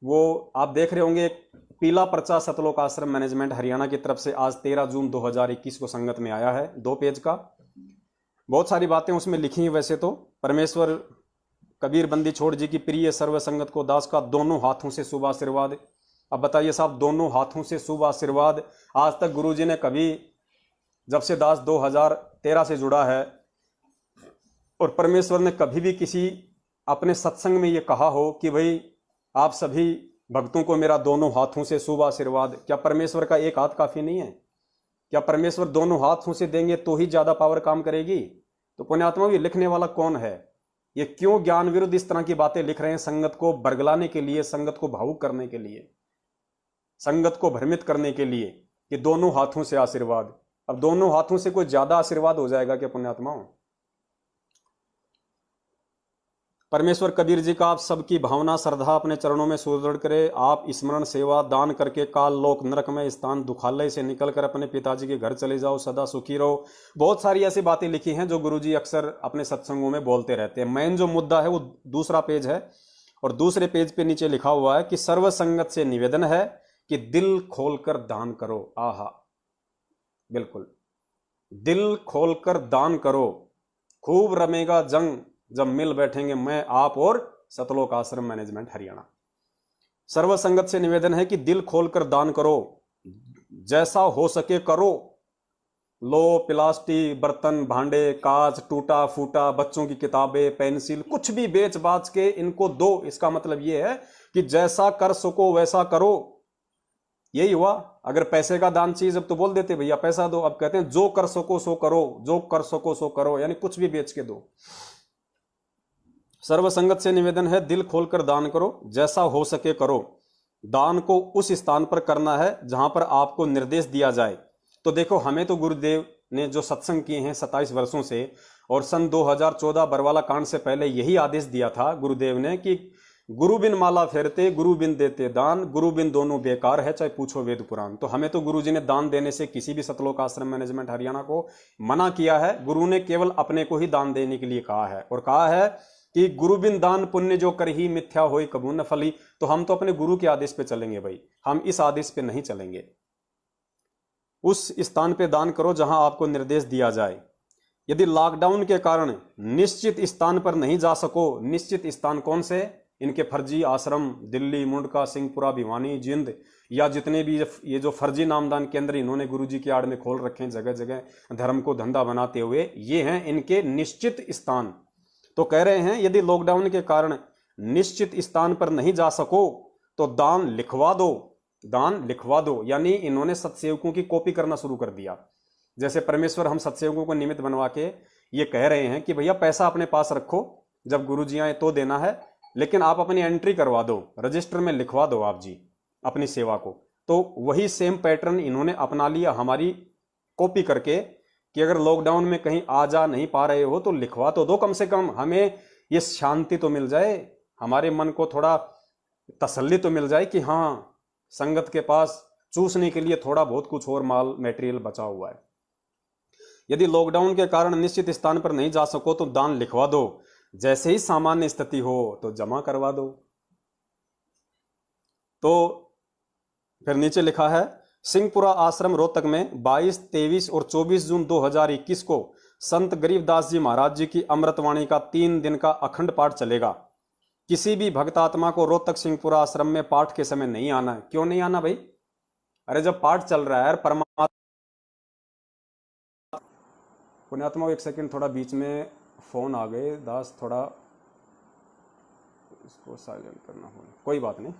वो आप देख रहे होंगे, एक पीला पर्चा सतलोक आश्रम मैनेजमेंट हरियाणा की तरफ से आज 13 जून 2021 को संगत में आया है, 2 पेज का। बहुत सारी बातें उसमें लिखी हैं। वैसे तो परमेश्वर कबीर बंदी छोड़ जी की प्रिय सर्व संगत को दास का दोनों हाथों से शुभ आशीर्वाद। अब बताइए साहब, दोनों हाथों से शुभ आशीर्वाद। आज तक गुरुजी ने कभी, जब से दास 2013 से जुड़ा है, और परमेश्वर ने कभी भी किसी अपने सत्संग में ये कहा हो कि भाई आप सभी भक्तों को मेरा दोनों हाथों से शुभ आशीर्वाद? क्या परमेश्वर का एक हाथ काफी नहीं है? क्या परमेश्वर दोनों हाथों से देंगे तो ही ज्यादा पावर काम करेगी? तो पुण्यात्मा, ये लिखने वाला कौन है? ये क्यों ज्ञान विरुद्ध इस तरह की बातें लिख रहे हैं? संगत को बरगलाने के लिए, संगत को भावुक करने के लिए, संगत को भ्रमित करने के लिए कि दोनों हाथों से आशीर्वाद। अब दोनों हाथों से कोई ज्यादा आशीर्वाद हो जाएगा क्या पुण्यात्माओं? परमेश्वर कबीर जी का आप सबकी भावना श्रद्धा अपने चरणों में सुदृढ़ करे। आप स्मरण सेवा दान करके काल लोक नरक में स्थान दुखालय से निकलकर अपने पिताजी के घर चले जाओ, सदा सुखी रहो। बहुत सारी ऐसी बातें लिखी हैं जो गुरुजी अक्सर अपने सत्संगों में बोलते रहते हैं। मेन जो मुद्दा है वो दूसरा पेज है, और दूसरे पेज पे नीचे लिखा हुआ है कि सर्व संगत से निवेदन है कि दिल खोलकर दान करो। आहा, बिल्कुल, दिल खोलकर दान करो, खूब रमेगा जंग जब मिल बैठेंगे मैं आप और सतलोक आश्रम मैनेजमेंट हरियाणा। सर्व संगत से निवेदन है कि दिल खोलकर दान करो, जैसा हो सके करो। लो, प्लास्टिक, बर्तन, भांडे, कांच, टूटा फूटा, बच्चों की किताबें, पेंसिल, कुछ भी बेच बाच के इनको दो। इसका मतलब यह है कि जैसा कर सको वैसा करो। यही हुआ। अगर पैसे का दान चाहिए जब तो बोल देते भैया पैसा दो, अब कहते हैं जो कर सको सो करो, जो कर सको सो करो, यानी कुछ भी बेच के दो। सर्व संगत से निवेदन है दिल खोलकर दान करो, जैसा हो सके करो। दान को उस स्थान पर करना है जहां पर आपको निर्देश दिया जाए। तो देखो, हमें तो गुरुदेव ने जो सत्संग किए हैं 27 वर्षों से, और सन 2014 बरवाला कांड से पहले यही आदेश दिया था गुरुदेव ने कि गुरु बिन माला फेरते, गुरु बिन देते दान, गुरु बिन दोनों बेकार है, चाहे पूछो वेद पुराण। तो हमें तो गुरुजी ने दान देने से किसी भी सतलोक आश्रम मैनेजमेंट हरियाणा को मना किया है। गुरु ने केवल अपने को ही दान देने के लिए कहा है, और कहा है कि गुरु बिन दान पुण्य जो कर ही मिथ्या होई कबू न फली। तो हम तो अपने गुरु के आदेश पे चलेंगे भाई, हम इस आदेश पे नहीं चलेंगे। उस स्थान पे दान करो जहां आपको निर्देश दिया जाए। यदि लॉकडाउन के कारण निश्चित स्थान पर नहीं जा सको, निश्चित स्थान कौन से? इनके फर्जी आश्रम दिल्ली, मुंडका, सिंहपुरा, भिवानी, जिंद, या जितने भी ये जो फर्जी नामदान केंद्र इन्होंने गुरुजी की आड़ में खोल रखे हैं जगह जगह धर्म को धंधा बनाते हुए, ये हैं इनके निश्चित स्थान। तो कह रहे हैं यदि लॉकडाउन के कारण निश्चित स्थान पर नहीं जा सको तो दान लिखवा दो, दान लिखवा दो। यानी इन्होंने सत्सेवकों की कॉपी करना शुरू कर दिया। जैसे परमेश्वर हम सत्सेवकों को निमित्त बनवा के ये कह रहे हैं कि भैया पैसा अपने पास रखो, जब गुरुजी आए तो देना है, लेकिन आप अपनी एंट्री करवा दो, रजिस्टर में लिखवा दो आप जी अपनी सेवा को। तो वही सेम पैटर्न इन्होंने अपना लिया हमारी कॉपी करके कि अगर लॉकडाउन में कहीं आ जा नहीं पा रहे हो तो लिखवा तो दो, कम से कम हमें ये शांति तो मिल जाए, हमारे मन को थोड़ा तसल्ली तो मिल जाए कि हाँ संगत के पास चूसने के लिए थोड़ा बहुत कुछ और माल मटेरियल बचा हुआ है। यदि लॉकडाउन के कारण निश्चित स्थान पर नहीं जा सको तो दान लिखवा दो, जैसे ही सामान्य स्थिति हो तो जमा करवा दो। तो फिर नीचे लिखा है सिंहपुरा आश्रम रोहतक में 22, 23 और 24 जून 2021 को संत गरीबदास जी महाराज जी की अमृतवाणी का 3 दिन का अखंड पाठ चलेगा। किसी भी भक्तात्मा को रोहतक सिंहपुरा आश्रम में पाठ के समय नहीं आना है। क्यों नहीं आना भाई? अरे जब पाठ चल रहा है परमात्मा। पुण्यात्मा, एक सेकंड, थोड़ा बीच में फोन आ गए दास, थोड़ा इसको साइलेंट करना होगा, कोई बात नहीं।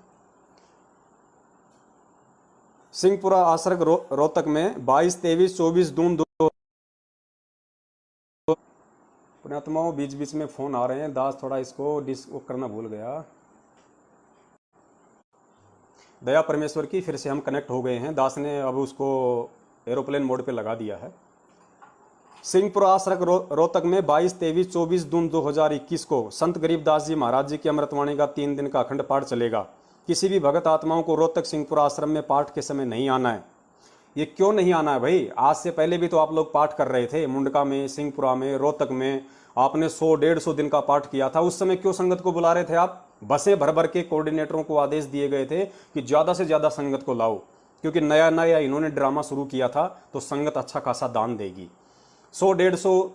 सिंहपुरा आश्रम रोहतक में 22, 23, 24 जून पुण्यात्माओं, बीच बीच में फोन आ रहे हैं दास, थोड़ा इसको डिस्क करना भूल गया। दया परमेश्वर की, फिर से हम कनेक्ट हो गए हैं। दास ने अब उसको एरोप्लेन मोड पे लगा दिया है। सिंहपुरा आश्रम रोहतक में 22, 23, 24 जून 2021 को संत गरीबदास जी महाराज जी की अमृतवाणी का 3 दिन का अखंड पाठ चलेगा। किसी भी भगत आत्माओं को रोहतक सिंहपुरा आश्रम में पाठ के समय नहीं आना है। ये क्यों नहीं आना है भाई? आज से पहले भी तो आप लोग पाठ कर रहे थे, मुंडका में, सिंहपुरा में, रोहतक में आपने 100-150 दिन का पाठ किया था। उस समय क्यों संगत को बुला रहे थे आप? बसें भर भर के कोऑर्डिनेटरों को आदेश दिए गए थे कि ज़्यादा से ज़्यादा संगत को लाओ, क्योंकि नया नया इन्होंने ड्रामा शुरू किया था तो संगत अच्छा खासा दान देगी। 100-150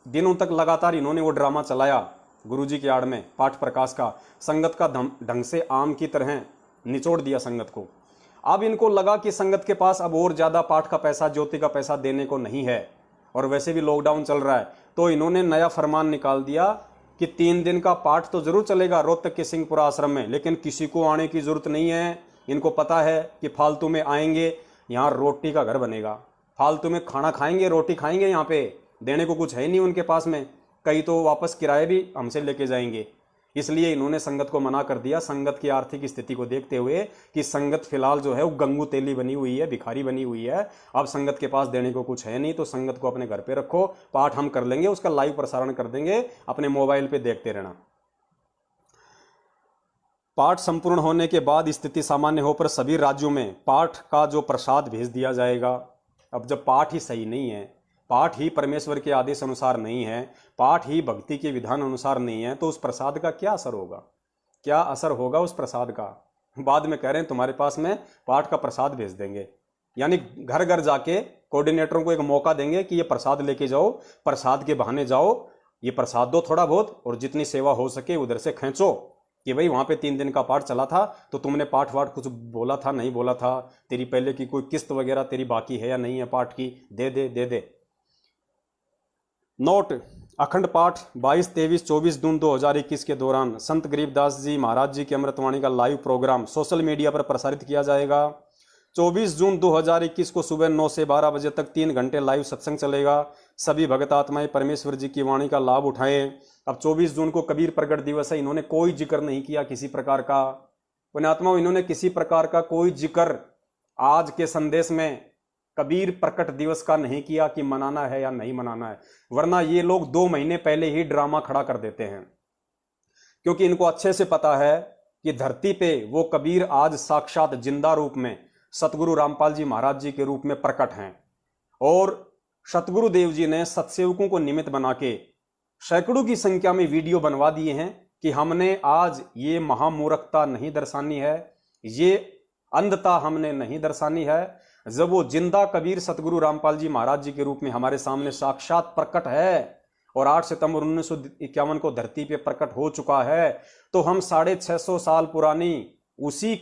दिनों तक लगातार इन्होंने वो ड्रामा चलाया गुरुजी की आड़ में, पाठ प्रकाश का। संगत का ढंग से आम की तरह निचोड़ दिया संगत को। अब इनको लगा कि संगत के पास अब और ज़्यादा पाठ का पैसा, ज्योति का पैसा देने को नहीं है, और वैसे भी लॉकडाउन चल रहा है, तो इन्होंने नया फरमान निकाल दिया कि 3 दिन का पाठ तो जरूर चलेगा रोहतक के सिंहपुरा आश्रम में, लेकिन किसी को आने की जरूरत नहीं है। इनको पता है कि फालतू में आएंगे, यहाँ रोटी का घर बनेगा, फालतू में खाना खाएंगे, रोटी खाएंगे, यहाँ पे देने को कुछ है नहीं उनके पास में, कई तो वापस किराए भी हमसे लेके जाएंगे। इसलिए इन्होंने संगत को मना कर दिया, संगत की आर्थिक स्थिति को देखते हुए कि संगत फिलहाल जो है वो गंगू तेली बनी हुई है, भिखारी बनी हुई है, अब संगत के पास देने को कुछ है नहीं, तो संगत को अपने घर पे रखो, पाठ हम कर लेंगे, उसका लाइव प्रसारण कर देंगे, अपने मोबाइल पे देखते रहना। पाठ संपूर्ण होने के बाद स्थिति सामान्य हो पर सभी राज्यों में पाठ का जो प्रसाद भेज दिया जाएगा। अब जब पाठ ही सही नहीं है, पाठ ही परमेश्वर के आदेश अनुसार नहीं है, पाठ ही भक्ति के विधान अनुसार नहीं है, तो उस प्रसाद का क्या असर होगा? क्या असर होगा उस प्रसाद का? बाद में कह रहे हैं तुम्हारे पास में पाठ का प्रसाद भेज देंगे, यानी घर घर जाके कोऑर्डिनेटरों को एक मौका देंगे कि ये प्रसाद लेके जाओ, प्रसाद के बहाने जाओ, ये प्रसाद दो थोड़ा बहुत, और जितनी सेवा हो सके उधर से खींचो कि भाई वहां पे 3 दिन का पाठ चला था तो तुमने पाठ वाठ कुछ बोला था, नहीं बोला था, तेरी पहले की कोई किस्त वगैरह तेरी बाकी है या नहीं है पाठ की, दे दे दे दे। नोट: अखंड पाठ 22, 23, 24 जून 2021 के दौरान संत गरीबदास जी महाराज जी की अमृतवाणी का लाइव प्रोग्राम सोशल मीडिया पर प्रसारित किया जाएगा। 24 जून 2021 को सुबह 9 से 12 बजे तक 3 घंटे लाइव सत्संग चलेगा। सभी भगत आत्माएं परमेश्वर जी की वाणी का लाभ उठाएं। अब 24 जून को कबीर प्रगट दिवस है, इन्होंने कोई जिक्र नहीं किया किसी प्रकार का, पुण्यात्माओं इन्होंने किसी प्रकार का कोई जिक्र आज के संदेश में कबीर प्रकट दिवस का नहीं किया कि मनाना है या नहीं मनाना है, वरना ये लोग 2 महीने पहले ही ड्रामा खड़ा कर देते हैं, क्योंकि इनको अच्छे से पता है कि धरती पे वो कबीर आज साक्षात जिंदा रूप में सतगुरु रामपाल जी महाराज जी के रूप में प्रकट हैं, और सतगुरु देव जी ने सत्सेवकों को निमित्त बना के सैकड़ों की संख्या में वीडियो बनवा दिए हैं कि हमने आज ये महामूर्खता नहीं दर्शानी है, ये अंधता हमने नहीं दर्शानी है। जब वो जिंदा कबीर सतगुरु रामपाल जी महाराज जी के रूप में हमारे सामने साक्षात प्रकट है और 8 सितंबर 1951 को धरती पे प्रकट हो चुका है, तो हम 650 साल पुरानी उसी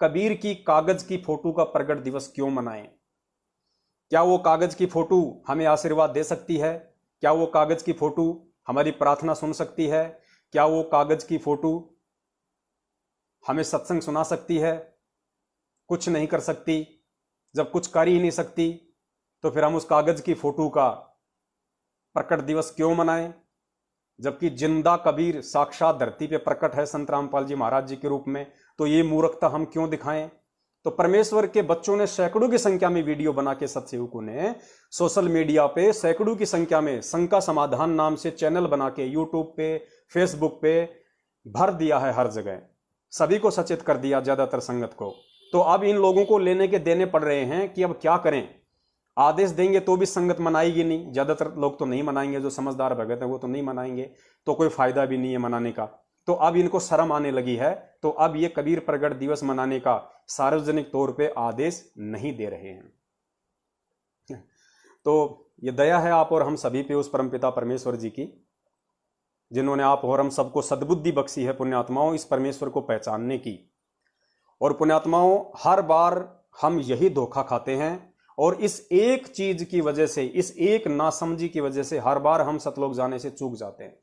कबीर की कागज की फोटो का प्रगट दिवस क्यों मनाएं? क्या वो कागज की फोटो हमें आशीर्वाद दे सकती है? क्या वो कागज की फोटो हमारी प्रार्थना सुन सकती है? क्या वो कागज की फोटो हमें सत्संग सुना सकती है? कुछ नहीं कर सकती। जब कुछ कर ही नहीं सकती तो फिर हम उस कागज की फोटो का प्रकट दिवस क्यों मनाएं? जबकि जिंदा कबीर साक्षात धरती पे प्रकट है संत रामपाल जी महाराज जी के रूप में, तो ये मूर्खता हम क्यों दिखाएं? तो परमेश्वर के बच्चों ने सैकड़ों की संख्या में वीडियो बना के सत्सेवकों ने सोशल मीडिया पे सैकड़ों की संख्या में शंका समाधान नाम से चैनल बना के यूट्यूब पे, फेसबुक पे भर दिया है, हर जगह सभी को सचेत कर दिया, ज्यादातर संगत को। तो अब इन लोगों को लेने के देने पड़ रहे हैं कि अब क्या करें। आदेश देंगे तो भी संगत मनाएगी नहीं, ज्यादातर लोग तो नहीं मनाएंगे, जो समझदार भगत है वो तो नहीं मनाएंगे, तो कोई फायदा भी नहीं है मनाने का। तो अब इनको शर्म आने लगी है, तो अब ये कबीर प्रगट दिवस मनाने का सार्वजनिक तौर पे आदेश नहीं दे रहे हैं। तो ये दया है आप और हम सभी पे उस परमपिता परमेश्वर जी की, जिन्होंने आप और हम सबको सद्बुद्धि बख्शी है पुण्यात्माओं इस परमेश्वर को पहचानने की। और पुण्यात्माओं हर बार हम यही धोखा खाते हैं, और इस एक चीज की वजह से, इस एक नासमझी की वजह से हर बार हम सतलोक जाने से चूक जाते हैं।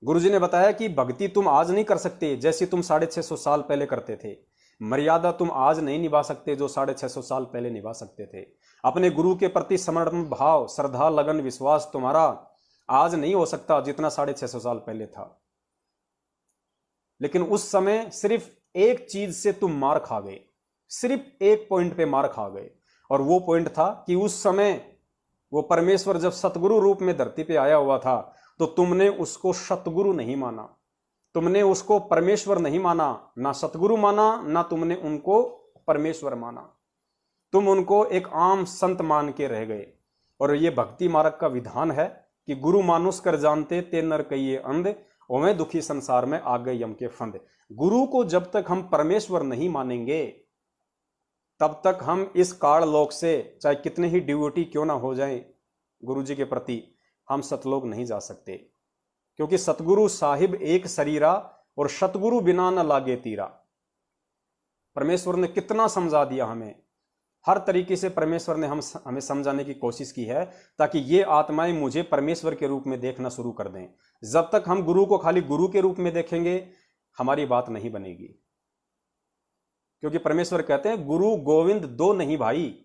गुरुजी ने बताया कि भक्ति तुम आज नहीं कर सकते जैसी तुम 650 साल पहले करते थे, मर्यादा तुम आज नहीं निभा सकते जो 650 साल पहले निभा सकते थे। अपने गुरु के प्रति समर्पण भाव, श्रद्धा, लगन, विश्वास तुम्हारा आज नहीं हो सकता जितना 650 साल पहले था। लेकिन उस समय सिर्फ एक चीज से तुम मार खा गए, सिर्फ एक पॉइंट पे मार खा गए, और वो पॉइंट था कि उस समय वो परमेश्वर जब सतगुरु रूप में धरती पे आया हुआ था तो तुमने उसको सतगुरु नहीं माना, तुमने उसको परमेश्वर नहीं माना, ना सतगुरु माना, ना तुमने उनको परमेश्वर माना, तुम उनको एक आम संत मान के रह गए। और ये भक्ति मार्ग का विधान है कि गुरु मानुष कर जानते ते नर कहिए अंध, ओवें दुखी संसार में आ गए यम के फंद। गुरु को जब तक हम परमेश्वर नहीं मानेंगे तब तक हम इस काल लोक से चाहे कितने ही डिवोटी क्यों ना हो जाएं गुरु जी के प्रति, हम सतलोक नहीं जा सकते। क्योंकि सतगुरु साहिब एक शरीरा और सतगुरु बिना न लागे तीरा। परमेश्वर ने कितना समझा दिया हमें, हर तरीके से परमेश्वर ने हमें समझाने की कोशिश की है ताकि ये आत्माएं मुझे परमेश्वर के रूप में देखना शुरू कर दें। जब तक हम गुरु को खाली गुरु के रूप में देखेंगे हमारी बात नहीं बनेगी। क्योंकि परमेश्वर कहते हैं गुरु गोविंद दो नहीं भाई,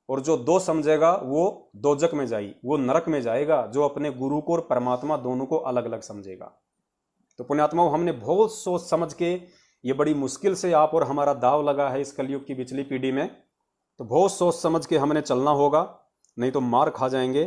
और जो दो समझेगा वो दोजक में जाई, वो नरक में जाएगा, जो अपने गुरु को और परमात्मा दोनों को अलग अलग समझेगा। तो पुण्यात्माओं, हमने बहुत सोच समझ के, ये बड़ी मुश्किल से आप और हमारा दाव लगा है इस कलयुग की पिछली पीढ़ी में, तो बहुत सोच समझ के हमने चलना होगा, नहीं तो मार खा जाएंगे।